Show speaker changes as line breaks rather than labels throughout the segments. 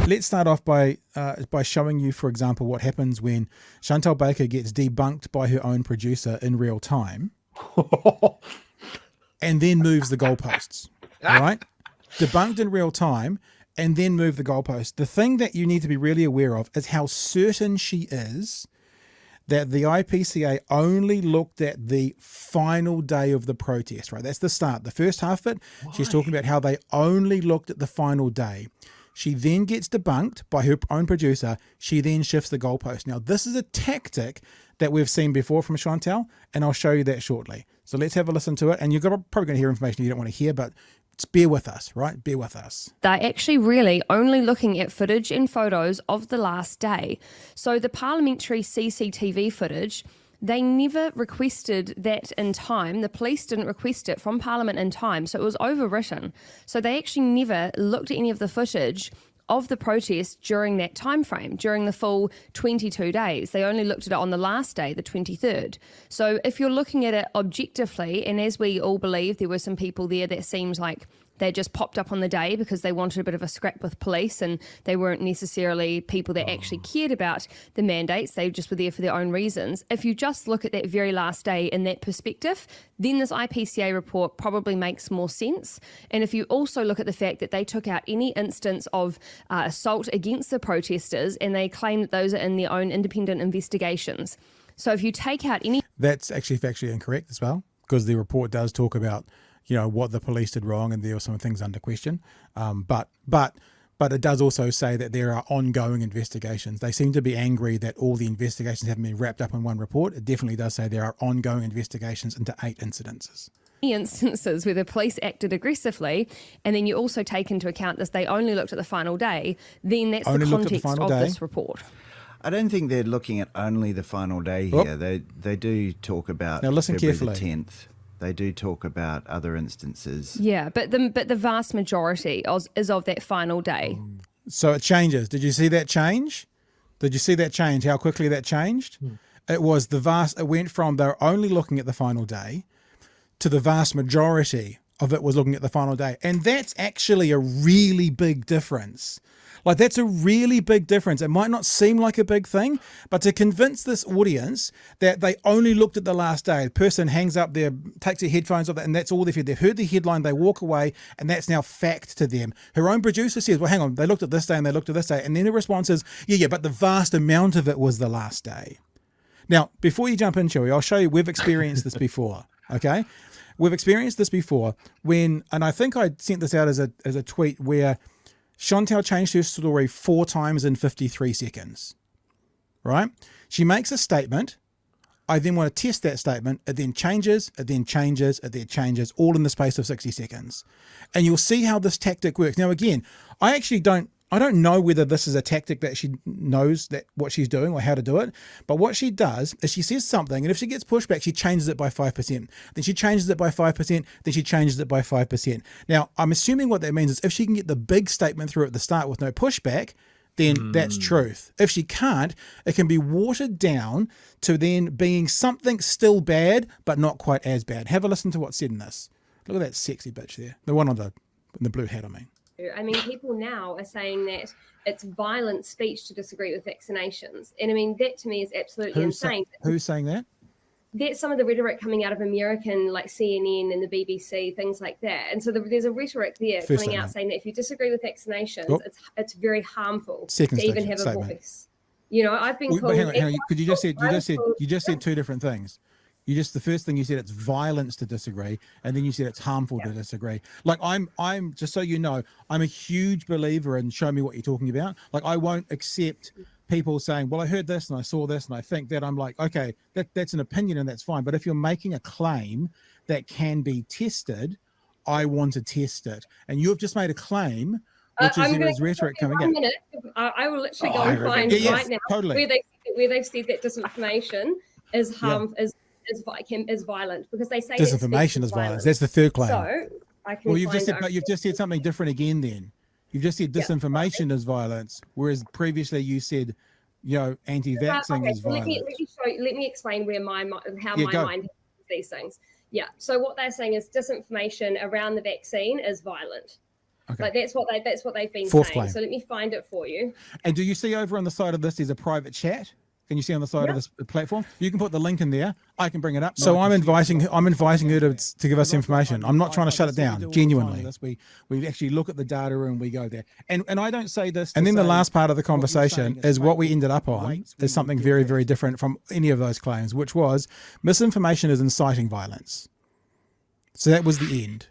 let's start off by showing you, for example, what happens when Chantelle Baker gets debunked by her own producer in real time and then moves the goalposts. All right? Debunked in real time and then move the goalposts. The thing that you need to be really aware of is how certain she is that the IPCA only looked at the final day of the protest, right? That's the start. The first half of it, she's talking about how they only looked at the final day. She then gets debunked by her own producer. She then shifts the goalpost. Now, this is a tactic that we've seen before from Chantelle, and I'll show you that shortly. So let's have a listen to it. And you're probably going to hear information you don't want to hear, but just bear with us, right? Bear with us.
They're actually really only looking at footage and photos of the last day. So the parliamentary CCTV footage, they never requested that in time. The police didn't request it from Parliament in time, so it was overwritten. So they actually never looked at any of the footage of the protest during that time frame, during the full 22 days. They only looked at it on the last day, the 23rd. So if you're looking at it objectively, and as we all believe, there were some people there that seems like they just popped up on the day because they wanted a bit of a scrap with police and they weren't necessarily people that actually cared about the mandates. They just were there for their own reasons. If you just look at that very last day in that perspective, then this IPCA report probably makes more sense. And if you also look at the fact that they took out any instance of assault against the protesters and they claim that those are in their own independent investigations. So if you take out any...
That's actually factually incorrect as well, because the report does talk about what the police did wrong, and there were some things under question. But it does also say that there are ongoing investigations. They seem to be angry that all the investigations haven't been wrapped up in one report. It definitely does say there are ongoing investigations into 8 incidences.
Instances where the police acted aggressively, and then you also take into account this, they only looked at the final day, then that's the context of this report.
I don't think they're looking at only the final day here. They do talk about
now listen
February
carefully.
the 10th. They do talk about other instances.
Yeah, but the vast majority is of that final day.
So it changes. Did you see that change? Did you see that change? How quickly that changed? It was it went from they're only looking at the final day to the vast majority of it was looking at the final day. And that's actually a really big difference. Like, that's a really big difference. It might not seem like a big thing, but to convince this audience that they only looked at the last day, the person hangs up takes their headphones off, and that's all they've heard. They've heard the headline, they walk away, and that's now fact to them. Her own producer says, well, hang on, they looked at this day and they looked at this day. And then the response is, yeah, but the vast amount of it was the last day. Now, before you jump in, Chewy, I'll show you, we've experienced this before, okay? We've experienced this before and I think I sent this out as a tweet where Chantelle changed her story 4 times in 53 seconds, right? She makes a statement. I then want to test that statement. It then changes, it then changes, it then changes, all in the space of 60 seconds. And you'll see how this tactic works. Now, again, I don't know whether this is a tactic that she knows that what she's doing or how to do it. But what she does is she says something, and if she gets pushback, she changes it by 5%. Then she changes it by 5%. Then she changes it by 5%. Now, I'm assuming what that means is if she can get the big statement through at the start with no pushback, then that's truth. If she can't, it can be watered down to then being something still bad, but not quite as bad. Have a listen to what's said in this. Look at that sexy bitch there. The one on the blue hat, I mean.
I mean, people now are saying that it's violent speech to disagree with vaccinations. And I mean, that to me is absolutely insane.
Who's saying that?
That's some of the rhetoric coming out of American, like CNN and the BBC, things like that. And so there's a rhetoric there coming out saying that if you disagree with vaccinations, it's very harmful to even have a voice. I've been called...
Hang on. Because you just said 2 different things. The first thing you said, it's violence to disagree, and then you said it's harmful to disagree. Like, I'm just so you know, I'm a huge believer in show me what you're talking about. Like, I won't accept people saying, well, I heard this and I saw this and I think that. I'm like, okay, that's an opinion and that's fine. But if you're making a claim that can be tested, I want to test it. And you've just made a claim, which there is rhetoric coming in.
I will literally go and find right now
totally.
where they've said that disinformation is is violent, because they say
disinformation is violence. That's the third claim.
So
you've just said something different again. Then you've just said disinformation is violence, whereas previously you said, anti-vaxxing is violence.
Let me explain how my mind handles these things. Yeah. So what they're saying is disinformation around the vaccine is violent.
Okay.
Like that's what they've been
Fourth
saying.
claim.
So let me find it for you.
And do you see over on the side of this, there's a private chat? Can you see on the side of this platform? You can put the link in there. I can bring it up. So I'm inviting her to give us information. I'm not trying to shut it down, genuinely. We actually look at the data and we go there. And I don't say this. And then the last part of the conversation is what we ended up on is something very, very different from any of those claims, which was misinformation is inciting violence. So that was the end.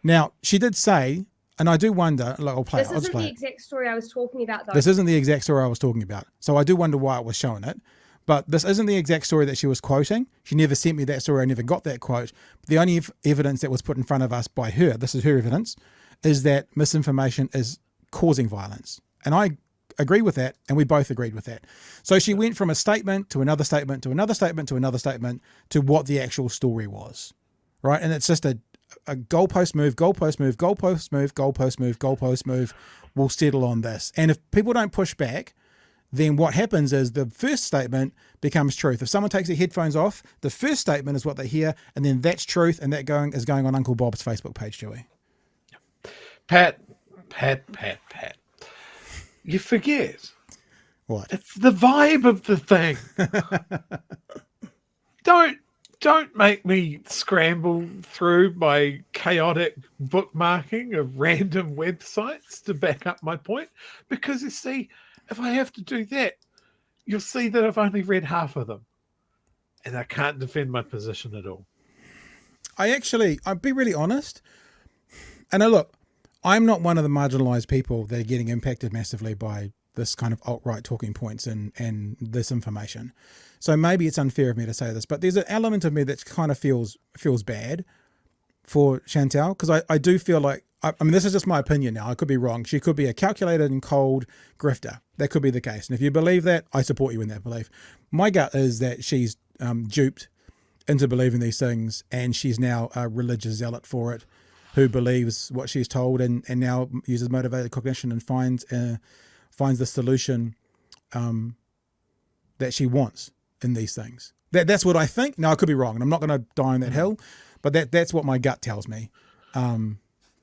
Now, she did say, and I do wonder, like, I'll play it.
This isn't the exact story I was talking about, though.
This isn't the exact story I was talking about. So I do wonder why it was showing it. But this isn't the exact story that she was quoting. She never sent me that story. I never got that quote. The only evidence that was put in front of us by her, this is her evidence, is that misinformation is causing violence. And I agree with that, and we both agreed with that. So she went from a statement to another statement to another statement to another statement to what the actual story was, right? And it's just a goalpost move, goalpost move, goalpost move, goalpost move, goalpost move. We'll settle on this. And if people don't push back, then what happens is the first statement becomes truth. If someone takes their headphones off, the first statement is what they hear, and then that's truth, and that is going on Uncle Bob's Facebook page, Joey.
Pat. You forget.
What?
It's the vibe of the thing. Don't make me scramble through my chaotic bookmarking of random websites to back up my point. Because you see, if I have to do that, you'll see that I've only read half of them. And I can't defend my position at all.
I'd be really honest. And look, I'm not one of the marginalized people that are getting impacted massively by this kind of alt-right talking points and this information. So maybe it's unfair of me to say this, but there's an element of me that kind of feels bad for Chantelle, because I do feel like, I mean, this is just my opinion now. I could be wrong. She could be a calculated and cold grifter. That could be the case. And if you believe that, I support you in that belief. My gut is that she's duped into believing these things, and she's now a religious zealot for it, who believes what she's told and now uses motivated cognition and finds the solution that she wants in these things. That's what I think. Now, I could be wrong, and I'm not going to die on that hill, but that's what my gut tells me.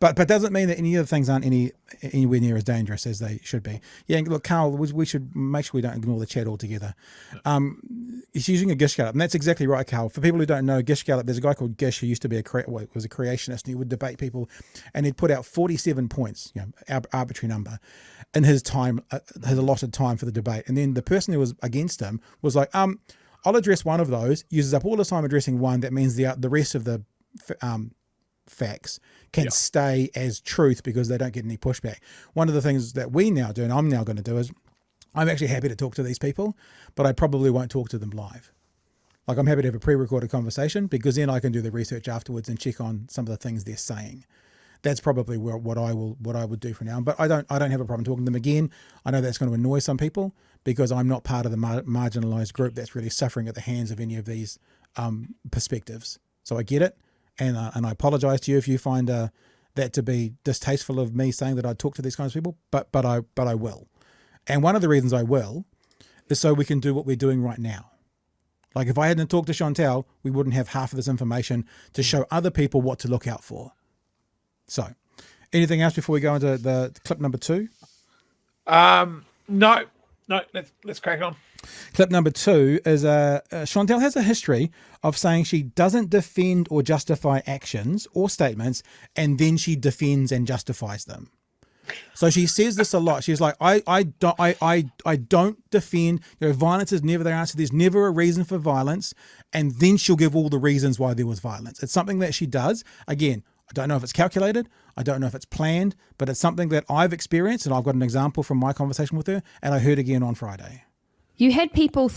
But doesn't mean that any of the things aren't anywhere near as dangerous as they should be. Yeah, look, Carl, we should make sure we don't ignore the chat altogether. He's using a Gish Gallop, and that's exactly right, Carl. For people who don't know, Gish Gallop, there's a guy called Gish who used to be was a creationist, and he would debate people, and he'd put out 47 points, arbitrary number, in his time, his allotted time for the debate. And then the person who was against him was like, I'll address one of those, uses up all the time addressing one. That means the rest of the facts can stay as truth because they don't get any pushback. One of the things that we now do, and I'm now going to do, is I'm actually happy to talk to these people, but I probably won't talk to them live. Like, I'm happy to have a pre-recorded conversation, because then I can do the research afterwards and check on some of the things they're saying. That's probably what I would do for now. But I don't have a problem talking to them again. I know that's going to annoy some people, because I'm not part of the marginalized group that's really suffering at the hands of any of these perspectives. So I get it. And I apologize to you if you find that to be distasteful of me saying that I talk to these kinds of people, but I will. And one of the reasons I will is so we can do what we're doing right now. Like, if I hadn't talked to Chantelle, we wouldn't have half of this information to show other people what to look out for. So, anything else before we go into the clip number 2?
No, let's crack on.
Clip number 2 is Chantelle has a history of saying she doesn't defend or justify actions or statements, and then she defends and justifies them. So she says this a lot. She's like, I don't defend, violence is never the answer. There's never a reason for violence. And then she'll give all the reasons why there was violence. It's something that she does. Again, I don't know if it's calculated. I don't know if it's planned, but it's something that I've experienced, and I've got an example from my conversation with her, and I heard again on Friday.
You had people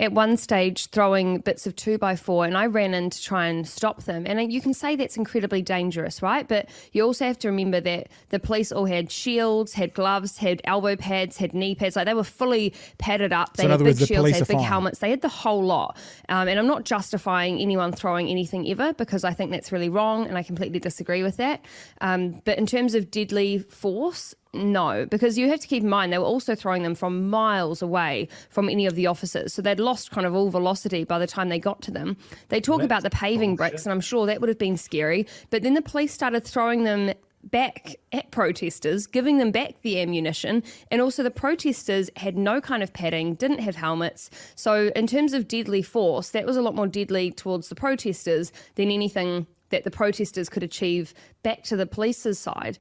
at one stage throwing bits of 2x4, and I ran in to try and stop them. And you can say that's incredibly dangerous, right? But you also have to remember that the police all had shields, had gloves, had elbow pads, had knee pads. Like, they were fully padded up. They had big shields, had big helmets. They had the whole lot. And I'm not justifying anyone throwing anything ever, because I think that's really wrong, and I completely disagree with that. But in terms of deadly force, no, because you have to keep in mind they were also throwing them from miles away from any of the officers. So they'd lost kind of all velocity by the time they got to them. They talk about the paving bricks, and I'm sure that would have been scary. But then the police started throwing them back at protesters, giving them back the ammunition, and also the protesters had no kind of padding, didn't have helmets. So in terms of deadly force, that was a lot more deadly towards the protesters than anything that the protesters could achieve back to the police's side.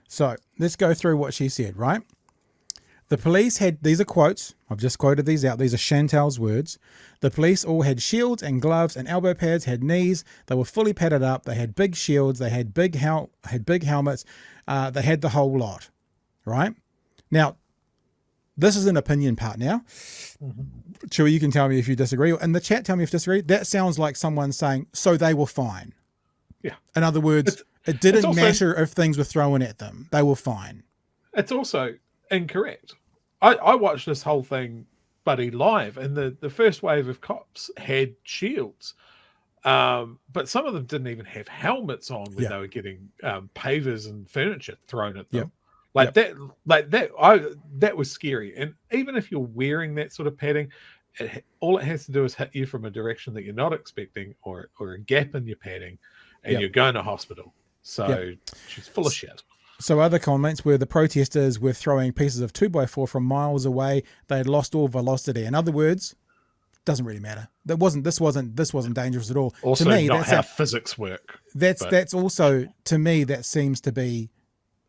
So let's go through what she said, right? The police had, these are quotes, I've just quoted these out, these are Chantelle's words. The police all had shields and gloves and elbow pads, had knees, they were fully padded up, they had big shields, they had big helmets, they had the whole lot, right? Now, this is an opinion part now. Mm-hmm. Chewy, you can tell me if you disagree. In the chat, tell me if you disagree. That sounds like someone saying, so they were fine.
Yeah.
In other words, it didn't matter if things were thrown at them. They were fine.
It's also incorrect. I watched this whole thing, buddy, live, and the first wave of cops had shields, but some of them didn't even have helmets on when they were getting pavers and furniture thrown at them. That was scary. And even if you're wearing that sort of padding, all it has to do is hit you from a direction that you're not expecting, or a gap in your padding, and you're going to hospital. So she's full of shit.
So other comments were the protesters were throwing pieces of 2x4 from miles away. They had lost all velocity. In other words, doesn't really matter. This wasn't dangerous at all.
Also,
to me,
not
that's
how physics work.
That's also, to me, that seems to be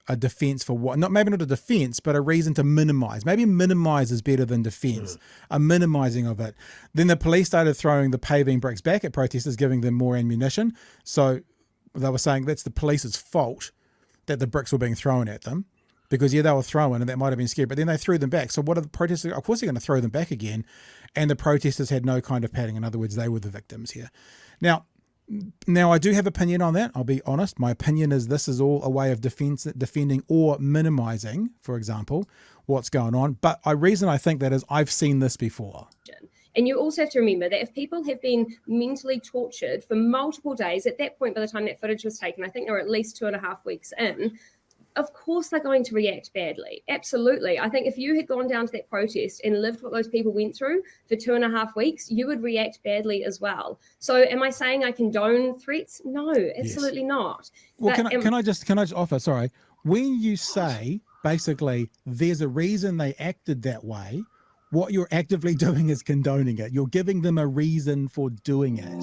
a defense for what? Maybe not a defense, but a reason to minimize. Maybe minimize is better than defense. A minimizing of it. Then the police started throwing the paving bricks back at protesters, giving them more ammunition. So they were saying that's the police's fault that the bricks were being thrown at them, because they were thrown and that might have been scary, but then they threw them back. So what are the protesters? Of course they're going to throw them back again. And the protesters had no kind of padding. In other words, they were the victims here. Now I do have opinion on that. I'll be honest. My opinion is this is all a way of defending or minimizing, for example, what's going on. But the reason I think that is I've seen this before.
And you also have to remember that if people have been mentally tortured for multiple days, at that point, by the time that footage was taken, I think they were at least 2.5 weeks in, of course they're going to react badly. Absolutely. I think if you had gone down to that protest and lived what those people went through for 2.5 weeks, you would react badly as well. So am I saying I condone threats? No, absolutely not.
Well, can I just offer, sorry, when you say basically there's a reason they acted that way, what you're actively doing is condoning it. You're giving them a reason for doing it.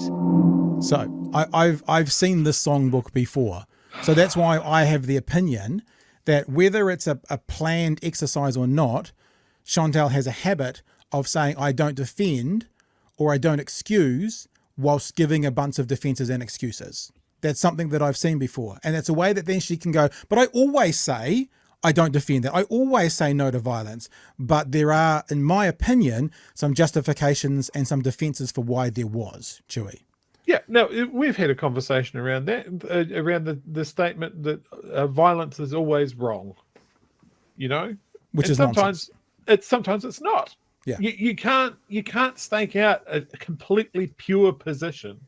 So I've seen this songbook before. So that's why I have the opinion that whether it's a planned exercise or not, Chantelle has a habit of saying, I don't defend or I don't excuse, whilst giving a bunch of defenses and excuses. That's something that I've seen before. And it's a way that then she can go, but I always say, I don't defend that. I always say no to violence, but there are, in my opinion, some justifications and some defenses for why there was, Chewy.
Yeah, no, we've had a conversation around that, around the statement that violence is always wrong,
which is
sometimes
nonsense.
Sometimes it's not.
Yeah,
you can't stake out a completely pure position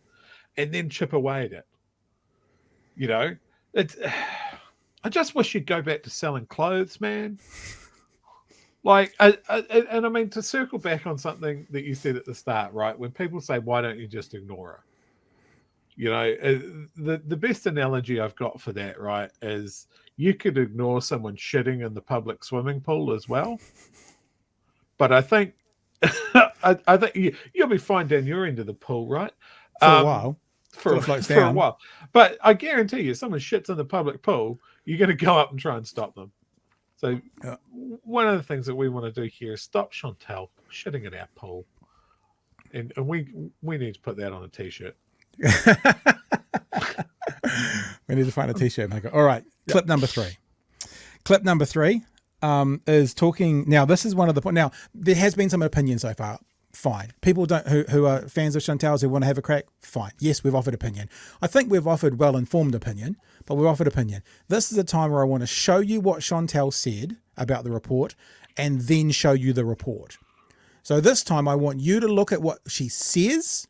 and then chip away at it. I just wish you'd go back to selling clothes, man. And I mean, to circle back on something that you said at the start, right? When people say, why don't you just ignore her? The best analogy I've got for that, right, is you could ignore someone shitting in the public swimming pool as well. But I think I think you'll be fine down your end of the pool, right?
For a while.
For a while. But I guarantee you, someone shits in the public pool, you're going to go up and try and stop them. So one of the things that we want to do here is stop Chantelle shitting in our pool. And we need to put that on a T-shirt.
We need to find a T-shirt maker. All right, clip number 3. Clip number 3 is talking. Now, this is one of the points. Now, there has been some opinion so far. Fine. People who are fans of Chantelle's who want to have a crack. Fine. Yes, we've offered opinion. I think we've offered well-informed opinion, but we've offered opinion. This is a time where I want to show you what Chantelle said about the report and then show you the report. So this time I want you to look at what she says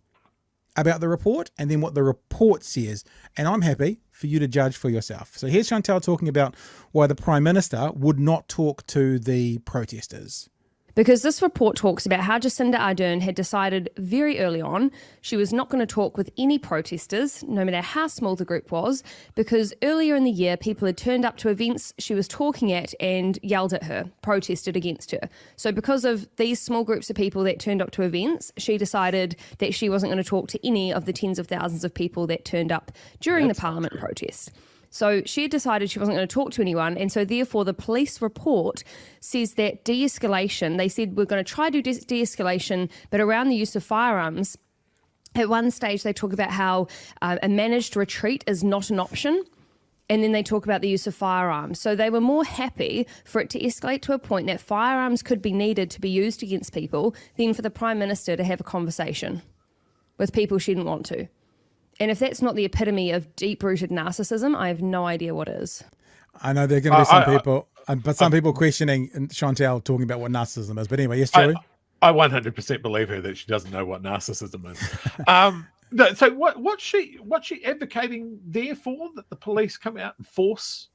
about the report and then what the report says. And I'm happy for you to judge for yourself. So here's Chantelle talking about why the Prime Minister would not talk to the protesters.
Because this report talks about how Jacinda Ardern had decided very early on she was not going to talk with any protesters, no matter how small the group was, because earlier in the year people had turned up to events she was talking at and yelled at her, protested against her. So because of these small groups of people that turned up to events, she decided that she wasn't going to talk to any of the tens of thousands of people that turned up during the Parliament protest. So she had decided she wasn't going to talk to anyone, and so therefore the police report says that de-escalation, they said we're going to try to do de-escalation, but around the use of firearms, at one stage they talk about how a managed retreat is not an option, and then they talk about the use of firearms. So they were more happy for it to escalate to a point that firearms could be needed to be used against people than for the Prime Minister to have a conversation with people she didn't want to. And if that's not the epitome of deep-rooted narcissism, I have no idea what is.
I know there are going to be some people, but some people questioning Chantelle talking about what narcissism is. But anyway, yes, Joey?
I 100% believe her that she doesn't know what narcissism is. No, so what's she advocating there for? That the police come out and force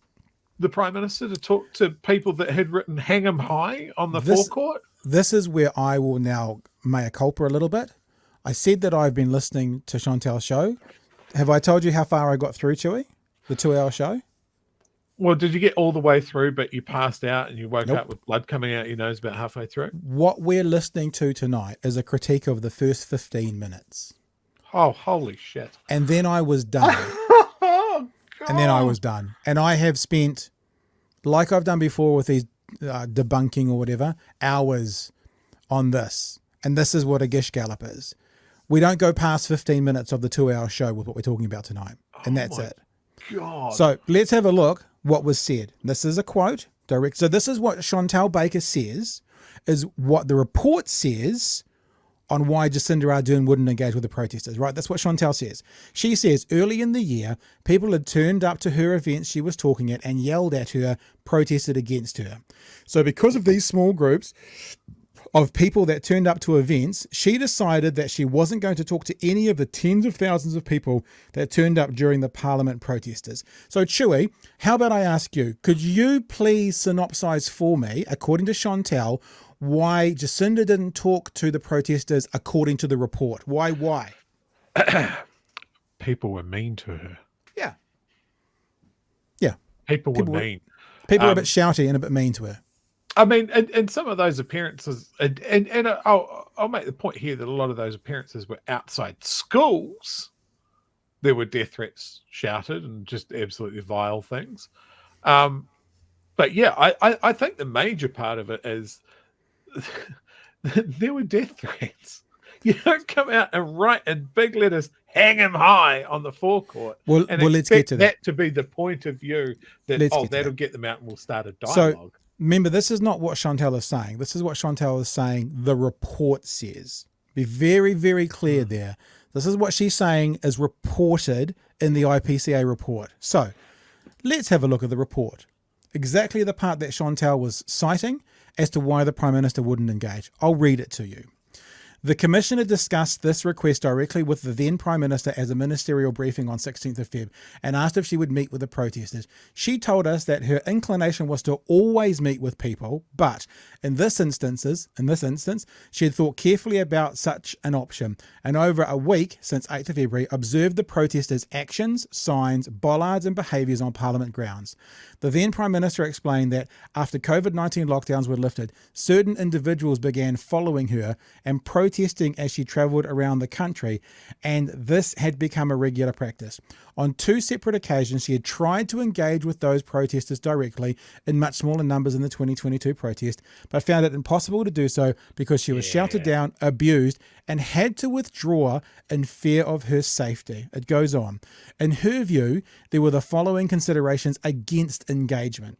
the Prime Minister to talk to people that had written "hang 'em high" on the forecourt? This
is where I will now mea culpa a little bit. I said that I've been listening to Chantelle's show. Have I told you how far I got through, Chewy? The 2-hour show?
Well, did you get all the way through, but you passed out and you woke up with blood coming out your nose about halfway through?
What we're listening to tonight is a critique of the first 15 minutes.
Oh, holy shit.
And then I was done.
Oh, God.
And then I was done. And I have spent, like I've done before with these debunking or whatever, hours on this. And this is what a gish gallop is. We don't go past 15 minutes of the 2-hour show with what we're talking about tonight. And that's it.
God.
So let's have a look what was said. This is a quote direct. So this is what Chantelle Baker says, is what the report says on why Jacinda Ardern wouldn't engage with the protesters, right? That's what Chantelle says. She says early in the year, people had turned up to her events she was talking at and yelled at her, protested against her. So because of these small groups of people that turned up to events, she decided that she wasn't going to talk to any of the tens of thousands of people that turned up during the Parliament protesters. So Chewy, how about I ask you, could you please synopsize for me, according to Chantelle, why Jacinda didn't talk to the protesters according to the report? Why?
People were mean to her.
Yeah.
People were mean.
People were a bit shouty and a bit mean to her.
I mean, and some of those appearances, and I'll make the point here that a lot of those appearances were outside schools. There were death threats shouted and just absolutely vile things. But yeah, I think the major part of it is there were death threats. You don't come out and write in big letters, "hang 'em high" on the forecourt.
Well, let's get to that.
To be the point of view that that'll get them out and we'll start a dialogue.
So, remember, this is not what Chantelle is saying. This is what Chantelle is saying the report says. Be very, very clear there. This is what she's saying is reported in the IPCA report. So let's have a look at the report. Exactly the part that Chantelle was citing as to why the Prime Minister wouldn't engage. I'll read it to you. The Commissioner discussed this request directly with the then Prime Minister as a ministerial briefing on 16th of Feb and asked if she would meet with the protesters. She told us that her inclination was to always meet with people, but in this instance, she had thought carefully about such an option and over a week since 8th of February observed the protesters' actions, signs, bollards and behaviours on Parliament grounds. The then Prime Minister explained that after COVID-19 lockdowns were lifted, certain individuals began following her and protesting as she travelled around the country, and this had become a regular practice. On 2 separate occasions, she had tried to engage with those protesters directly in much smaller numbers in the 2022 protest, but found it impossible to do so because she was shouted down, abused, and had to withdraw in fear of her safety. It goes on. In her view, there were the following considerations against engagement.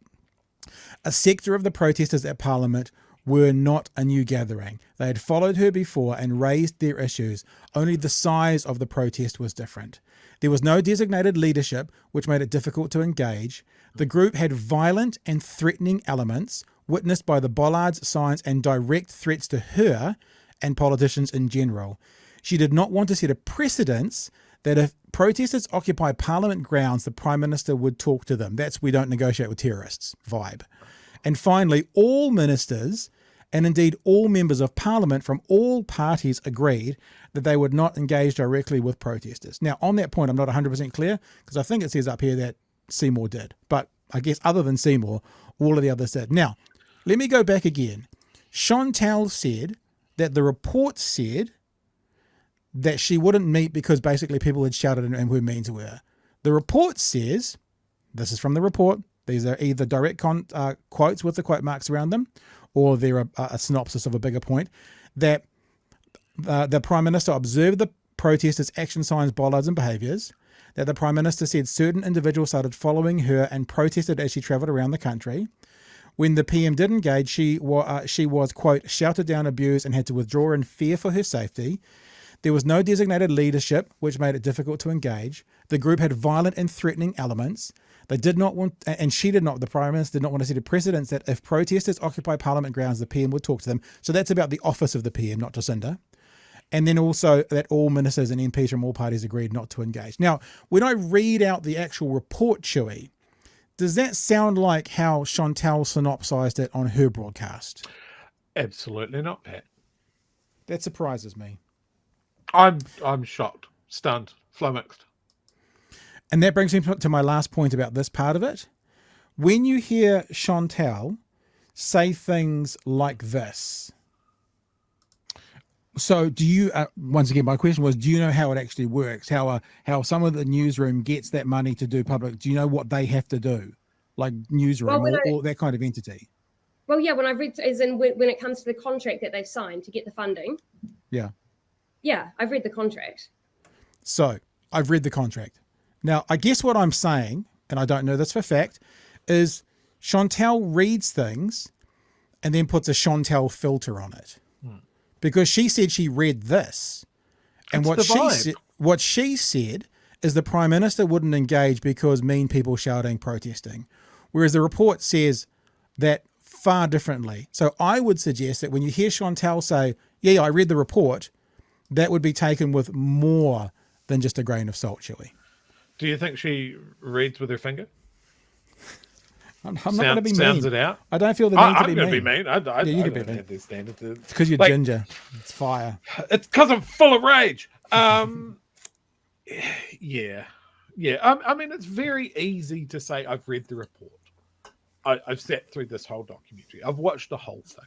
A sector of the protesters at Parliament were not a new gathering. They had followed her before and raised their issues. Only the size of the protest was different. There was no designated leadership, which made it difficult to engage. The group had violent and threatening elements, witnessed by the bollards, signs, and direct threats to her and politicians in general. She did not want to set a precedence that if protesters occupy Parliament grounds, the Prime Minister would talk to them. That's "we don't negotiate with terrorists" vibe. And finally, all ministers and indeed all members of parliament from all parties agreed that they would not engage directly with protesters. Now, on that point, I'm not 100% clear, because I think it says up here that Seymour did. But I guess other than Seymour, all of the others did. Now, let me go back again. Chantelle said that the report said that she wouldn't meet because basically people had shouted and were mean to her. The report says, this is from the report, these are either direct quotes with the quote marks around them, or they're a synopsis of a bigger point, that the Prime Minister observed the protesters' action signs, bollards and behaviours, that the Prime Minister said certain individuals started following her and protested as she travelled around the country. When the PM did engage, she was, quote, shouted down, abused and had to withdraw in fear for her safety. There was no designated leadership, which made it difficult to engage. The group had violent and threatening elements. They did not want, and she did not, the Prime Minister did not want to set a precedent that if protesters occupy Parliament grounds, the PM would talk to them. So that's about the office of the PM, not Jacinda. And then also that all ministers and MPs from all parties agreed not to engage. Now, when I read out the actual report, Chewy, does that sound like how Chantelle synopsized it on her broadcast?
Absolutely not, Pat.
That surprises me.
I'm shocked, stunned, flummoxed.
And that brings me to my last point about this part of it. When you hear Chantelle say things like this, so do you, once again, my question was, do you know how it actually works? How some of the newsroom gets that money to do public? Do you know what they have to do? Like newsroom or that kind of entity?
Well, yeah, when I've read, as in when it comes to the contract that they've signed to get the funding.
Yeah.
Yeah, I've read the contract.
So I've read the contract. Now, I guess what I'm saying, and I don't know this for fact, is Chantelle reads things and then puts a Chantelle filter on it. Because she said she read this. And what she said is the Prime Minister wouldn't engage because mean people shouting, protesting. Whereas the report says that far differently. So I would suggest that when you hear Chantelle say, yeah, I read the report, that would be taken with more than just a grain of salt, Chewy.
Do you think she reads with her finger?
I'm not going to be mean.
Sounds it out.
I don't feel the need to be mean.
I'm going to be mean.
You can be mean.
Have this standard.
It's because you're ginger. It's fire.
It's because I'm full of rage. Yeah. I mean, it's very easy to say I've read the report. I've sat through this whole documentary. I've watched the whole thing.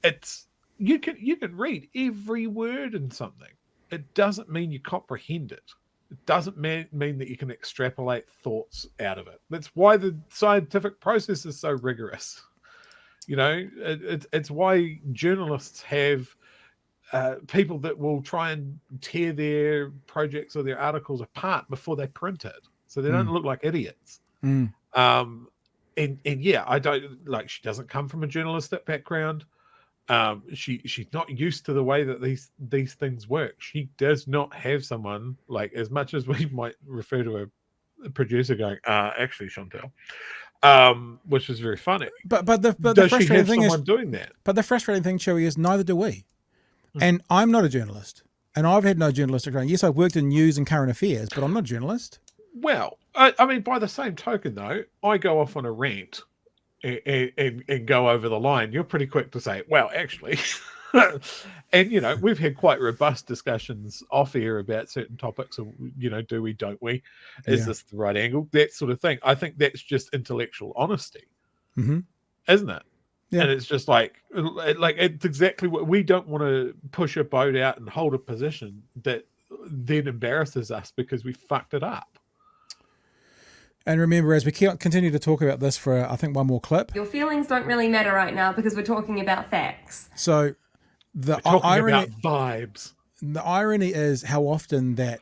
It's you can read every word in something. It doesn't mean you comprehend it. It doesn't mean that you can extrapolate thoughts out of it. That's why the scientific process is so rigorous. You know, it's why journalists have people that will try and tear their projects or their articles apart before they print it, so they don't look like idiots. And yeah, I don't like. She doesn't come from a journalistic background. She's not used to the way that these things work. She does not have someone, like, as much as we might refer to a producer going, actually Chantelle, which is very funny. But the frustrating thing is doing that.
But the frustrating thing, Chewy, is neither do we. And I'm not a journalist, and I've had no journalistic training. Yes, I've worked in news and current affairs, but I'm not a journalist.
Well, I mean, by the same token, though, I go off on a rant and go over the line. You're pretty quick to say, well, actually, and, you know, we've had quite robust discussions off air about certain topics of, you know, do we, don't we? Is this the right angle? That sort of thing. I think that's just intellectual honesty, isn't it? Yeah. And it's just like it's exactly what we don't want to push a boat out and hold a position that then embarrasses us because we fucked it up.
And remember, as we continue to talk about this for, I think, one more clip.
Your feelings don't really matter right now because we're talking about facts.
So
we're talking about vibes.
The irony is how often that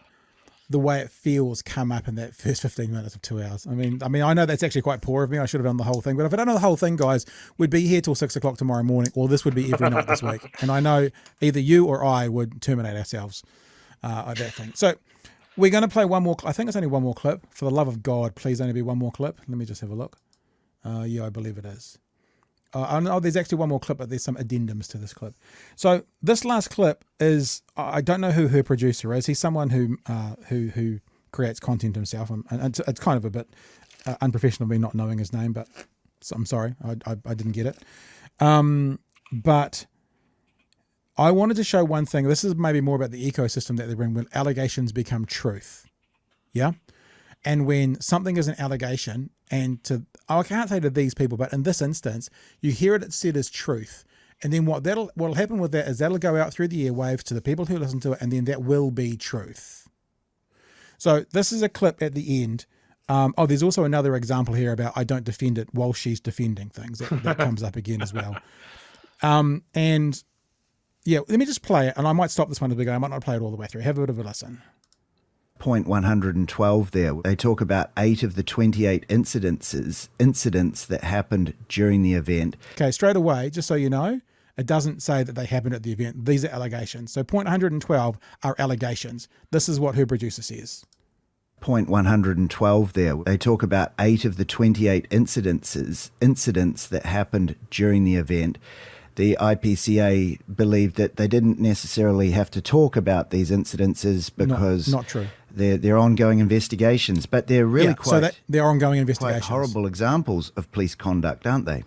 the way it feels come up in that first 15 minutes of 2 hours. I mean, I know that's actually quite poor of me. I should have done the whole thing. But if I don't know the whole thing, guys, we'd be here till 6 o'clock tomorrow morning, or this would be every night this week. And I know either you or I would terminate ourselves at that thing. So we're going to play one more. I think it's only one more clip. For the love of God, please only be one more clip. Let me just have a look. Yeah, I believe it is. There's actually one more clip, but there's some addendums to this clip. So this last clip is, I don't know who her producer is. He's someone who creates content himself, and it's kind of a bit unprofessional of me not knowing his name, but I'm sorry, I didn't get it. But I wanted to show one thing. This is maybe more about the ecosystem that they bring when allegations become truth. Yeah. And when something is an allegation, and I can't say to these people, but in this instance, you hear it said as truth. And then what'll happen with that is that'll go out through the airwaves to the people who listen to it, and then that will be truth. So this is a clip at the end. There's also another example here about I don't defend it while she's defending things. That comes up again as well. And yeah, let me just play it, and I might stop this one at the beginning. I might not play it all the way through. Have a bit of a listen.
Point 112 there. They talk about 8 of the 28 incidents that happened during the event.
Okay, straight away, just so you know, it doesn't say that they happened at the event. These are allegations. So point 112 are allegations. This is what her producer says.
Point 112 there. They talk about 8 of the 28 incidents that happened during the event. The IPCA believed that they didn't necessarily have to talk about these incidences because
not true.
They're ongoing investigations, but they're really
they're ongoing
quite
investigations.
horrible examples of police conduct, aren't they?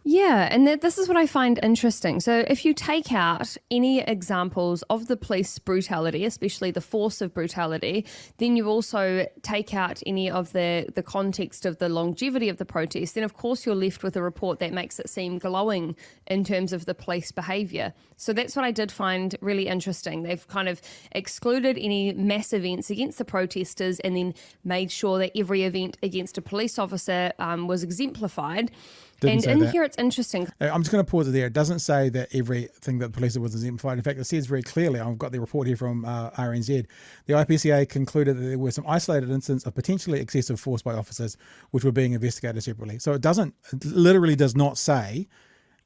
Yeah, and this is what I find interesting. So if you take out any examples of the police brutality, especially the force of brutality, then you also take out any of the context of the longevity of the protest, then of course you're left with a report that makes it seem glowing in terms of the police behaviour. So that's what I did find really interesting. They've kind of excluded any mass events against the protesters and then made sure that every event against a police officer was exemplified. And in here it's interesting.
I'm just going to pause it there. It doesn't say that everything that the police did was exemplified. In fact, it says very clearly, I've got the report here from RNZ, the IPCA concluded that there were some isolated incidents of potentially excessive force by officers which were being investigated separately. So it literally does not say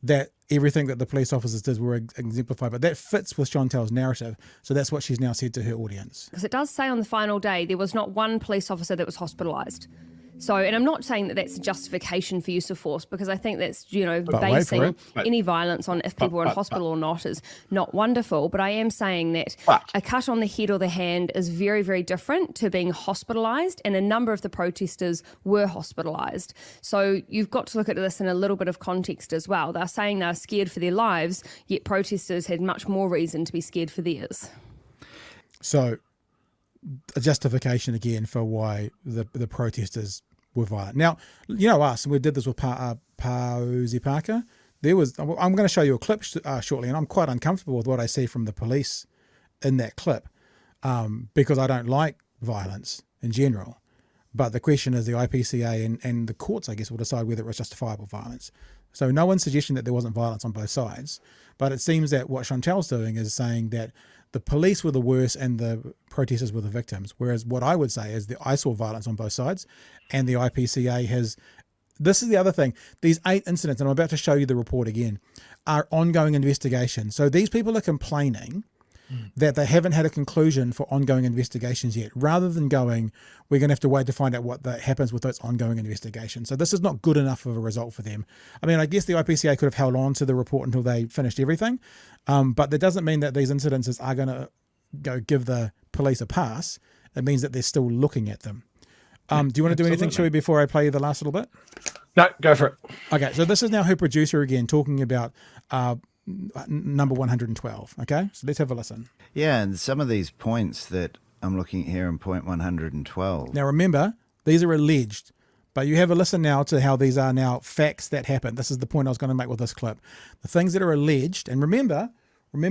that everything that the police officers did were exemplified, but that fits with Chantelle's narrative. So that's what she's now said to her audience.
Because it does say on the final day there was not one police officer that was hospitalised. So, and I'm not saying that that's a justification for use of force, because I think that's, basing any violence on if people are in hospital or not is not wonderful. But I am saying that a cut on the head or the hand is very, very different to being hospitalised, and a number of the protesters were hospitalised. So you've got to look at this in a little bit of context as well. They're saying they're scared for their lives, yet protesters had much more reason to be scared for theirs.
So a justification again for why the protesters were violent. Now, you know us, and we did this with Pauzi Parker. I'm going to show you a clip shortly, and I'm quite uncomfortable with what I see from the police in that clip because I don't like violence in general. But the question is the IPCA and the courts, I guess, will decide whether it was justifiable violence. So no one's suggesting that there wasn't violence on both sides, but it seems that what Chantelle's doing is saying that the police were the worst and the protesters were the victims. Whereas what I would say is that I saw violence on both sides, and the IPCA has. This is the other thing. These 8 incidents, and I'm about to show you the report again, are ongoing investigations. So these people are complaining that they haven't had a conclusion for ongoing investigations yet, rather than going, we're going to have to wait to find out what happens with those ongoing investigations. So this is not good enough of a result for them. I mean, I guess the IPCA could have held on to the report until they finished everything, but that doesn't mean that these incidences are going to go give the police a pass. It means that they're still looking at them. Do you want to do anything, Chewy, before I play you the last little bit?
No, go for it.
Okay, so this is now her producer again talking about number 112. Okay, so let's have a listen.
Yeah, and some of these points that I'm looking at here in point 112.
Now remember, these are alleged, but you have a listen now to how these are now facts that happen. This is the point I was going to make with this clip. The things that are alleged, and remember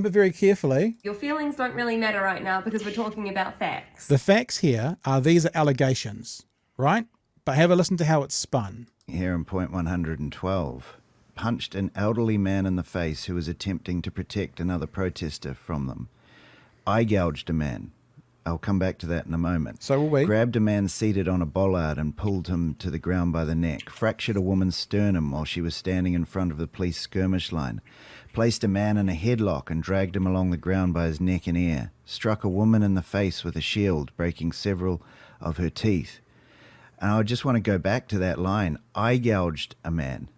very carefully.
Your feelings don't really matter right now because we're talking about facts.
The facts here are these are allegations, right? But have a listen to how it's spun.
Here in point 112. Punched an elderly man in the face who was attempting to protect another protester from them. Eye gouged a man. I'll come back to that in a moment.
So will we.
Grabbed a man seated on a bollard and pulled him to the ground by the neck. Fractured a woman's sternum while she was standing in front of the police skirmish line. Placed a man in a headlock and dragged him along the ground by his neck and ear. Struck a woman in the face with a shield, breaking several of her teeth. And I just want to go back to that line. Eye gouged a man.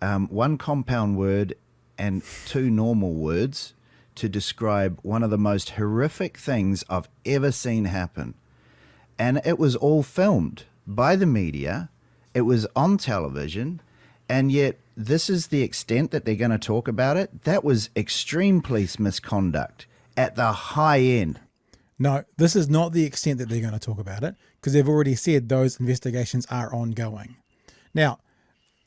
One compound word and 2 normal words to describe one of the most horrific things I've ever seen happen. And it was all filmed by the media. It was on television. And yet this is the extent that they're going to talk about it. That was extreme police misconduct at the high end.
No, this is not the extent that they're going to talk about it, because they've already said those investigations are ongoing. Now,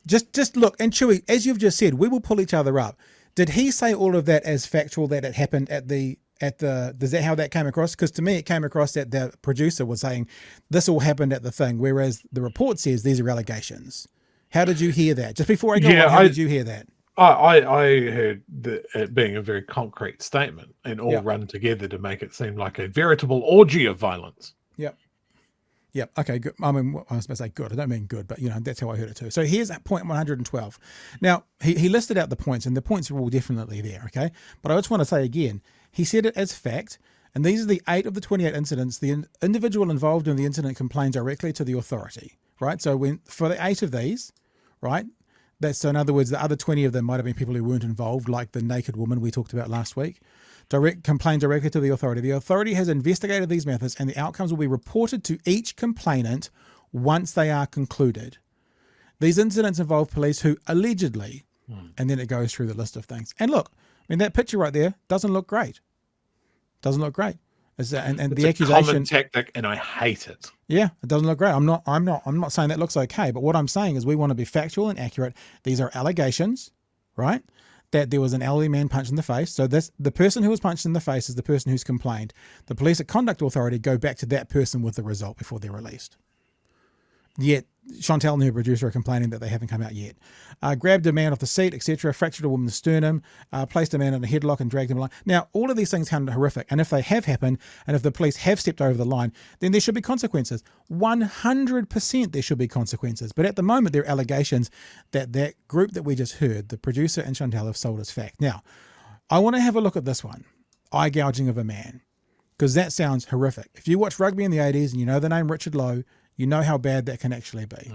just look, and Chewy, as you've just said, we will pull each other up. Did he say all of that as factual, that it happened at the, is that how that came across? Because to me, it came across that the producer was saying this all happened at the thing, whereas the report says these are allegations. How did you hear that? Just before I go on, how did you hear that?
I heard it being a very concrete statement and all run together to make it seem like a veritable orgy of violence.
Yep. Okay, good. I mean, I was supposed to say good. I don't mean good, but that's how I heard it too. So here's at point 112. Now, he listed out the points, and the points are all definitely there, okay? But I just want to say again, he said it as fact, and these are the 8 of the 28 incidents. The individual involved in the incident complained directly to the authority, right? So for the 8 of these, right, so in other words, the other 20 of them might have been people who weren't involved, like the naked woman we talked about last week. Complain directly to the authority. The authority has investigated these methods, and the outcomes will be reported to each complainant once they are concluded. These incidents involve police who allegedly, and then it goes through the list of things. And look, I mean, that picture right there doesn't look great. Doesn't look great.
It's
the
a
accusation,
common tactic, and I hate it.
Yeah, it doesn't look great. I'm not saying that looks okay, but what I'm saying is we want to be factual and accurate. These are allegations, right? That there was an elderly man punched in the face. So the person who was punched in the face is the person who's complained. The police at Conduct Authority go back to that person with the result before they're released. Yet Chantelle and her producer are complaining that they haven't come out yet. Grabbed a man off the seat, etc. Fractured a woman's sternum. Placed a man in a headlock and dragged him along. Now, all of these things sound horrific. And if they have happened, and if the police have stepped over the line, then there should be consequences. 100% there should be consequences. But at the moment, there are allegations that group that we just heard, the producer and Chantelle, have sold as fact. Now, I want to have a look at this one. Eye gouging of a man. Because that sounds horrific. If you watch rugby in the 80s and you know the name Richard Lowe, you know how bad that can actually be.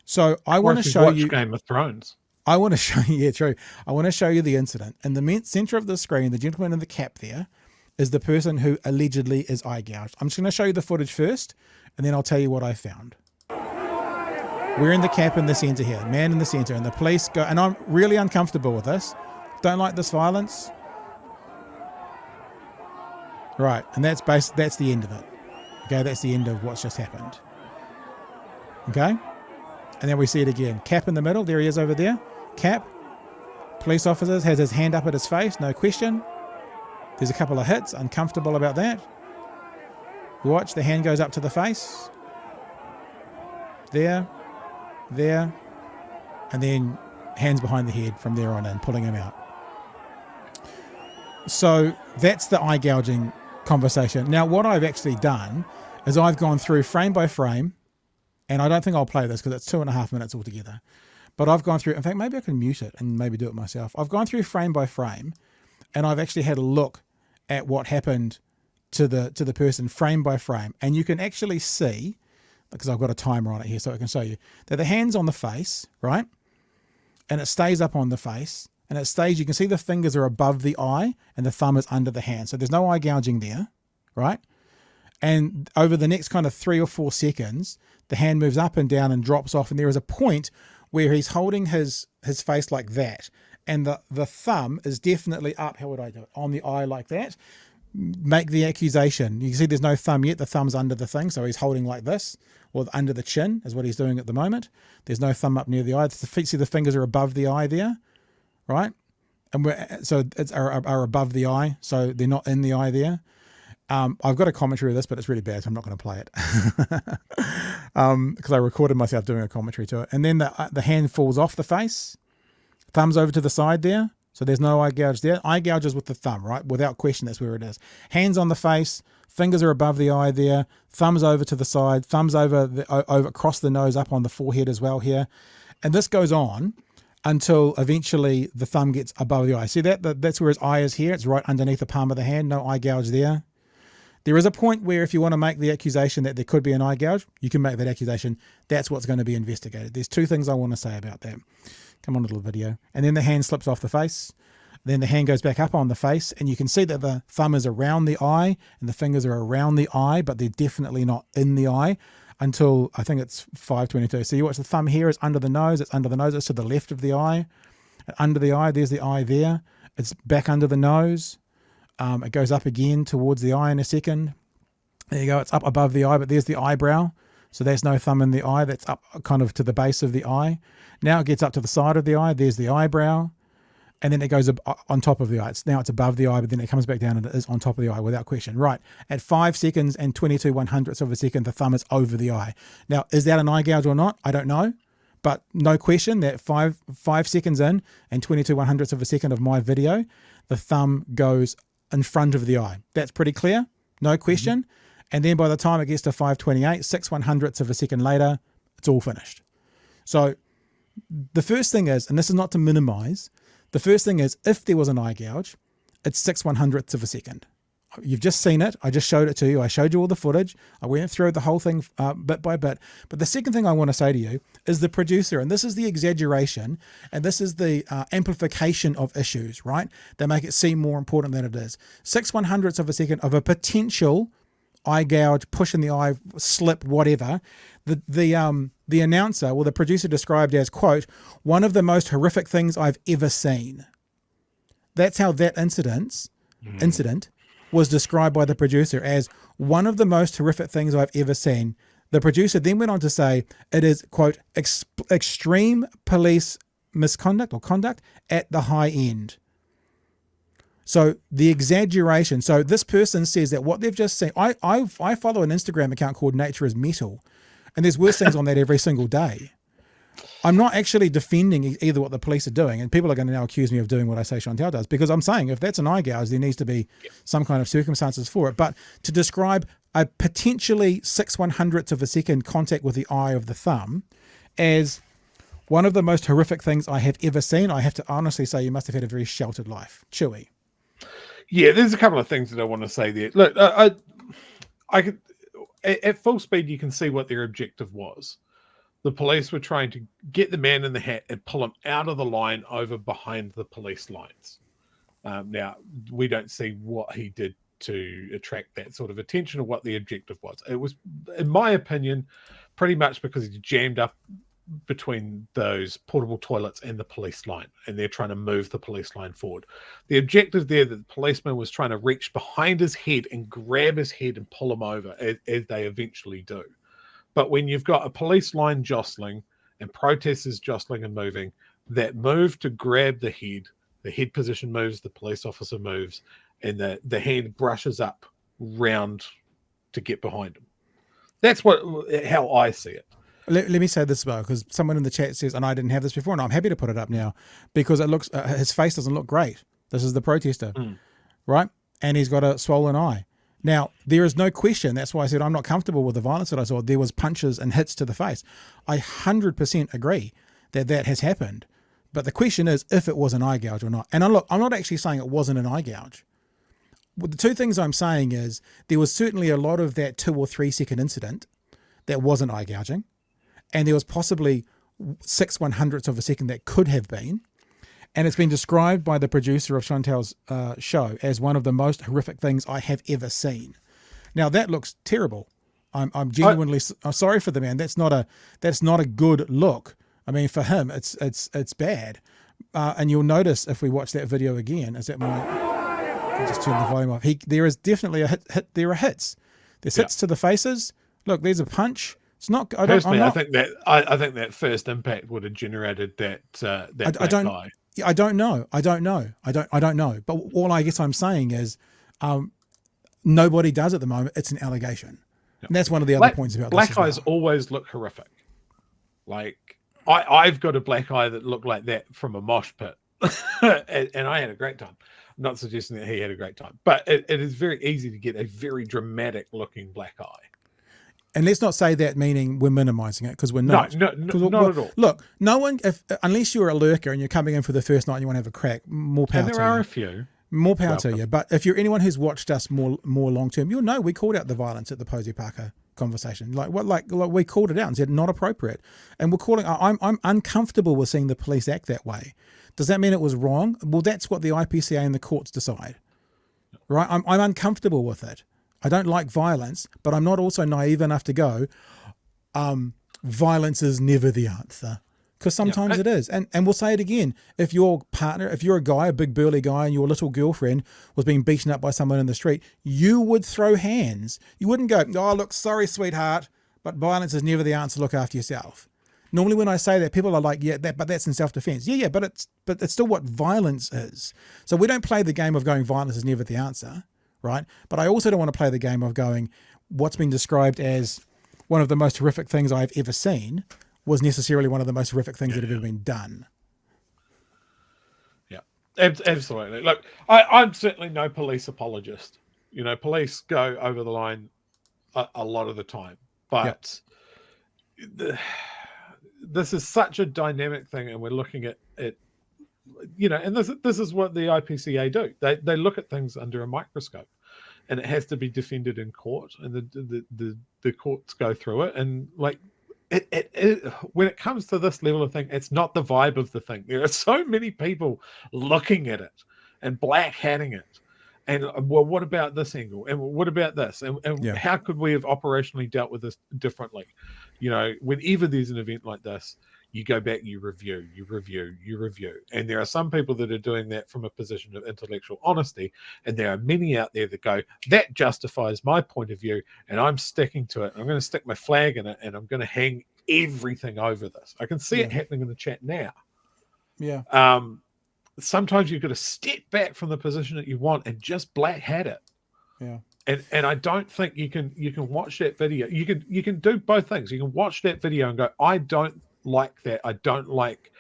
So I want to show you
Game of Thrones.
I want to show you, yeah, true. I want to show you the incident. In the center of the screen, the gentleman in the cap there is the person who allegedly is eye gouged. I'm just going to show you the footage first, and then I'll tell you what I found. We're in the cap in the center here, man in the center, and the police go, and I'm really uncomfortable with this. Don't like this violence. Right, and that's the end of it. Okay, that's the end of what's just happened. Okay, and then we see it again. Cap in the middle, there he is over there. Cap, police officers, has his hand up at his face, no question. There's a couple of hits, uncomfortable about that. Watch, the hand goes up to the face. There, and then hands behind the head from there on in, pulling him out. So that's the eye gouging conversation. Now, what I've actually done is I've gone through frame by frame, and I don't think I'll play this because it's 2.5 minutes altogether. But I've gone through, in fact, maybe I can mute it and maybe do it myself. I've gone through frame by frame, and I've actually had a look at what happened to the person frame by frame. And you can actually see, because I've got a timer on it here so I can show you, that the hand's on the face, right? And it stays up on the face. And it stays, you can see the fingers are above the eye and the thumb is under the hand. So there's no eye gouging there, right? And over the next kind of 3 or 4 seconds, the hand moves up and down and drops off. And there is a point where he's holding his face like that. And the thumb is definitely up. How would I do it? On the eye like that. Make the accusation. You can see there's no thumb yet. The thumb's under the thing. So he's holding like this, or under the chin is what he's doing at the moment. There's no thumb up near the eye. See the fingers are above the eye there. Right, and are above the eye, so they're not in the eye there. I've got a commentary of this, but it's really bad, so I'm not going to play it because I recorded myself doing a commentary to it. And then the hand falls off the face, thumbs over to the side there, so there's no eye gouge there. Eye gouge is with the thumb, right? Without question, that's where it is. Hands on the face, fingers are above the eye there, thumbs over to the side, thumbs over across the nose, up on the forehead as well here, and this goes on until eventually the thumb gets above the eye. See that's where his eye is here. It's right underneath the palm of the hand. No eye gouge there. There is a point where if you want to make the accusation that there could be an eye gouge, you can make that accusation. That's what's going to be investigated. There's 2 things I want to say about that. Come on, little video. And then the hand slips off the face. Then the hand goes back up on the face, and you can see that the thumb is around the eye and the fingers are around the eye, but they're definitely not in the eye. until I think it's 5:22. So you watch the thumb here is under the nose. It's under the nose. It's to the left of the eye. Under the eye, there's the eye there. It's back under the nose. It goes up again towards the eye in a second. There you go. It's up above the eye, but there's the eyebrow. So there's no thumb in the eye. That's up kind of to the base of the eye. Now it gets up to the side of the eye. There's the eyebrow. And then it goes on top of the eye. Now it's above the eye, but then it comes back down and it is on top of the eye without question. Right. At 5 seconds and 22/100ths of a second, the thumb is over the eye. Now, is that an eye gouge or not? I don't know. But no question that 5 seconds in and 22/100ths of a second of my video, the thumb goes in front of the eye. That's pretty clear. No question. And then by the time it gets to 5:28, 6/100ths of a second later, it's all finished. So the first thing is, and this is not to minimize, the first thing is, if there was an eye gouge, it's 6/100ths of a second. You've just seen it. I just showed it to you. I showed you all the footage. I went through the whole thing bit by bit. But the second thing I want to say to you is the producer, and this is the exaggeration, and this is the amplification of issues, right? They make it seem more important than it is. 6/100ths of a second of a potential eye gouge, push in the eye, slip, whatever. The announcer, or the producer, described as, quote, one of the most horrific things I've ever seen. That's how that incident was described by the producer, as one of the most horrific things I've ever seen. The producer then went on to say it is, quote, extreme police misconduct or conduct at the high end. So the exaggeration. So this person says that what they've just seen, I follow an Instagram account called Nature is Metal, and there's worse things on that every single day. I'm not actually defending either what the police are doing, and people are going to now accuse me of doing what I say Chantelle does, because I'm saying if that's an eye gouge, there needs to be some kind of circumstances for it. But to describe a potentially 6/100ths of a second contact with the eye of the thumb as one of the most horrific things I have ever seen, I have to honestly say you must have had a very sheltered life. Chewy.
Yeah, there's a couple of things that I want to say there. Look, I could, at full speed, you can see what their objective was. The police were trying to get the man in the hat and pull him out of the line over behind the police lines. Now, we don't see what he did to attract that sort of attention or what the objective was. It was, in my opinion, pretty much because he jammed up between those portable toilets and the police line, and they're trying to move the police line forward. The objective there, that the policeman was trying to reach behind his head and grab his head and pull him over, as they eventually do. But when you've got a police line jostling and protesters jostling and moving, that move to grab the head position moves, the police officer moves, and the hand brushes up round to get behind him. That's how I see it.
Let me say this about, because someone in the chat says, and I didn't have this before, and I'm happy to put it up now, because it looks, his face doesn't look great. This is the protester, right? And he's got a swollen eye. Now, there is no question. That's why I said I'm not comfortable with the violence that I saw. There was punches and hits to the face. I 100% agree that that has happened. But the question is if it was an eye gouge or not. And look, I'm not actually saying it wasn't an eye gouge. Well, the two things I'm saying is there was certainly a lot of that 2 or 3 second incident that wasn't eye gouging. And there was possibly 6/100ths of a second that could have been. And it's been described by the producer of Chantelle's show as one of the most horrific things I have ever seen. Now that looks terrible. I'm genuinely sorry for the man. That's not a good look. I mean, for him, it's bad. And you'll notice if we watch that video again, is that I'll just turn the volume off. There is definitely a hit. There are hits. There's hits to the faces. Look, there's a punch. It's not. I think
that first impact would have generated that guy.
I don't know. I don't know. But all I guess I'm saying is, nobody does at the moment. It's an allegation. Yep. And that's one of the other points about
black
this
eyes always look horrific. Like I've got a black eye that looked like that from a mosh pit, and I had a great time. I'm not suggesting that he had a great time, but it is very easy to get a very dramatic looking black eye.
And let's not say that meaning we're minimizing it, because we're not.
No, not at all.
Look, no one, unless you're a lurker and you're coming in for the first night and you want to have a crack, more power to you.
And there are a few.
More power to you. But if you're anyone who's watched us more long term, you'll know we called out the violence at the Posey Parker conversation. Like we called it out and said not appropriate. And we're calling. I'm uncomfortable with seeing the police act that way. Does that mean it was wrong? Well, that's what the IPCA and the courts decide, right? I'm uncomfortable with it. I don't like violence, but I'm not also naive enough to go, violence is never the answer. Because sometimes it is. And we'll say it again. If your partner, if you're a guy, a big burly guy, and your little girlfriend was being beaten up by someone in the street, you would throw hands. You wouldn't go, oh, look, sorry, sweetheart, but violence is never the answer. Look after yourself. Normally when I say that, people are like, yeah, but that's in self-defense. Yeah, but it's still what violence is. So we don't play the game of going violence is never the answer, right? But I also don't want to play the game of going what's been described as one of the most horrific things I've ever seen was necessarily one of the most horrific things that have ever been done.
Yeah, absolutely. Look, I'm certainly no police apologist. You know, police go over the line a lot of the time, but this is such a dynamic thing, and we're looking at it. You know, and this is what the IPCA do. They look at things under a microscope, and it has to be defended in court, and the courts go through it, and like. When it comes to this level of thing, it's not the vibe of the thing. There are so many people looking at it and black hatting it. And well, what about this angle? And what about this? And how could we have operationally dealt with this differently? You know, whenever there's an event like this, you go back, you review. And there are some people that are doing that from a position of intellectual honesty. And there are many out there that go, that justifies my point of view, and I'm sticking to it. I'm going to stick my flag in it, and I'm going to hang everything over this. I can see it happening in the chat now.
Yeah.
Sometimes you've got to step back from the position that you want and just black hat it.
Yeah.
And I don't think you can watch that video. You can do both things. You can watch that video and go, I don't like that. I don't like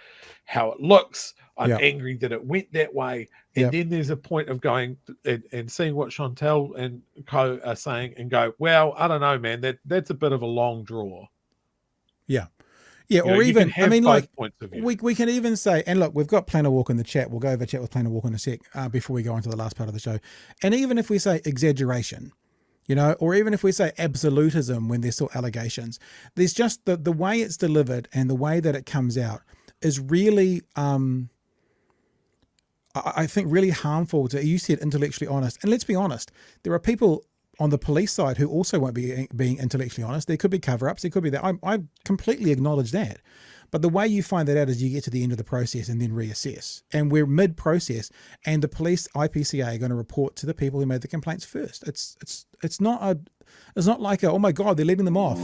how it looks. I'm angry that it went that way. And then there's a point of going and seeing what Chantelle and co are saying and go, well, I don't know, man, that's a bit of a long draw.
Yeah. Yeah, or even, I mean, like, we can even say, and look, we've got Planet Walk in the chat. We'll go over chat with Planet Walk in a sec before we go on to the last part of the show. And even if we say exaggeration, you know, or even if we say absolutism when there's still allegations, there's just the way it's delivered and the way that it comes out is really, I think, really harmful to, you said, intellectually honest. And let's be honest, there are people on the police side who also won't be being intellectually honest. There could be cover-ups. There could be that. I completely acknowledge that. But the way you find that out is you get to the end of the process and then reassess. And we're mid-process, and the police IPCA are going to report to the people who made the complaints first. It's not like oh my God, they're letting them off.